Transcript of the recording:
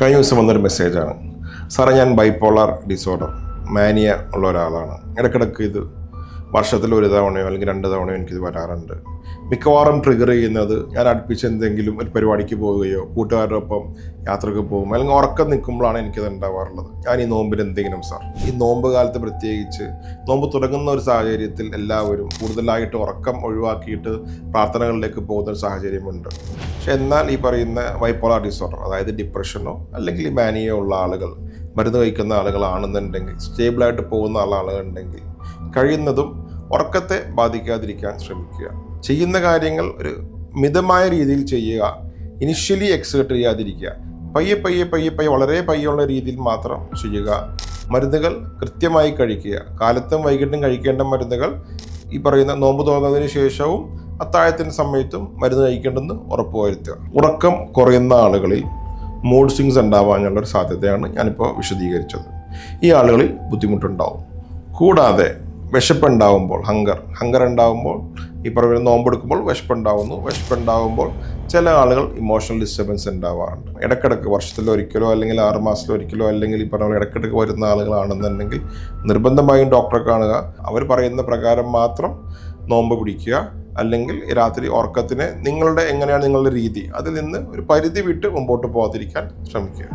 കഴിഞ്ഞ ദിവസം വന്നൊരു മെസ്സേജാണ്. സാറേ, ഞാൻ ബൈപ്പോളർ ഡിസോർഡർ മാനിയ ഉള്ള ഒരാളാണ്. ഇടയ്ക്കിടയ്ക്ക് ഇത് വർഷത്തിൽ ഒരു തവണയോ അല്ലെങ്കിൽ 2 തവണയോ എനിക്കിത് വരാറുണ്ട്. മിക്കവാറും ട്രിഗർ ചെയ്യുന്നത് ഞാൻ അടുപ്പിച്ച് എന്തെങ്കിലും ഒരു പരിപാടിക്ക് പോവുകയോ കൂട്ടുകാരുടെ ഒപ്പം യാത്രക്ക് പോകുമ്പോൾ അല്ലെങ്കിൽ ഉറക്കം നിൽക്കുമ്പോഴാണ് എനിക്കത് ഉണ്ടാവാറുള്ളത്. ഞാൻ ഈ നോമ്പിന് എന്തെങ്കിലും സാർ, ഈ നോമ്പ് കാലത്ത് പ്രത്യേകിച്ച് നോമ്പ് തുടങ്ങുന്ന ഒരു സാഹചര്യത്തിൽ എല്ലാവരും കൂടുതലായിട്ട് ഉറക്കം ഒഴിവാക്കിയിട്ട് പ്രാർത്ഥനകളിലേക്ക് പോകുന്ന ഒരു സാഹചര്യമുണ്ട്. പക്ഷെ എന്നാൽ ഈ പറയുന്ന ബൈപ്പോളർ ഡിസോർഡർ, അതായത് ഡിപ്രഷനോ അല്ലെങ്കിൽ മാനിയോ ഉള്ള ആളുകൾ, മരുന്ന് കഴിക്കുന്ന ആളുകളാണെന്നുണ്ടെങ്കിൽ, സ്റ്റേബിളായിട്ട് പോകുന്ന ആളുകളുണ്ടെങ്കിൽ കഴിയുന്നതും ഉറക്കത്തെ ബാധിക്കാതിരിക്കാൻ ശ്രമിക്കുക. ചെയ്യുന്ന കാര്യങ്ങൾ ഒരു മിതമായ രീതിയിൽ ചെയ്യുക. ഇനിഷ്യലി എക്സേർട്ട് ചെയ്യാതിരിക്കുക. പയ്യെ വളരെ പയ്യുള്ള രീതിയിൽ മാത്രം ചെയ്യുക. മരുന്നുകൾ കൃത്യമായി കഴിക്കുക. കാലത്തും വൈകിട്ടും കഴിക്കേണ്ട മരുന്നുകൾ ഈ പറയുന്ന നോമ്പ് തുറന്നതിന് ശേഷവും അത്താഴത്തിന് സമയത്തും മരുന്ന് കഴിക്കേണ്ടെന്ന് ഉറപ്പുവരുത്തുക. ഉറക്കം കുറയുന്ന ആളുകളിൽ മൂഡ് സ്വിങ്സ് ഉണ്ടാവാനുള്ളൊരു സാധ്യതയാണ് ഞാനിപ്പോൾ വിശദീകരിച്ചത്. ഈ ആളുകളിൽ ബുദ്ധിമുട്ടുണ്ടാവും. കൂടാതെ വിശപ്പുണ്ടാവുമ്പോൾ, ഹങ്കർ ഉണ്ടാവുമ്പോൾ, ഈ പറയുന്ന നോമ്പെടുക്കുമ്പോൾ വിശപ്പുണ്ടാവുമ്പോൾ ചില ആളുകൾ ഇമോഷണൽ ഡിസ്റ്റർബൻസ് ഉണ്ടാവാറുണ്ട്. ഇടയ്ക്കിടയ്ക്ക് വർഷത്തിലൊരിക്കലോ അല്ലെങ്കിൽ 6 മാസത്തിലൊരിക്കലോ അല്ലെങ്കിൽ ഈ പറഞ്ഞ ഇടയ്ക്കിടയ്ക്ക് വരുന്ന ആളുകളാണെന്നുണ്ടെങ്കിൽ നിർബന്ധമായും ഡോക്ടറെ കാണുക. അവർ പറയുന്ന പ്രകാരം മാത്രം നോമ്പ് പിടിക്കുക. അല്ലെങ്കിൽ രാത്രി ഉറക്കത്തിന് എങ്ങനെയാണ് നിങ്ങളുടെ രീതി, അതിൽ നിന്ന് ഒരു പരിധി വിട്ട് മുമ്പോട്ട് പോകാതിരിക്കാൻ ശ്രമിക്കുക.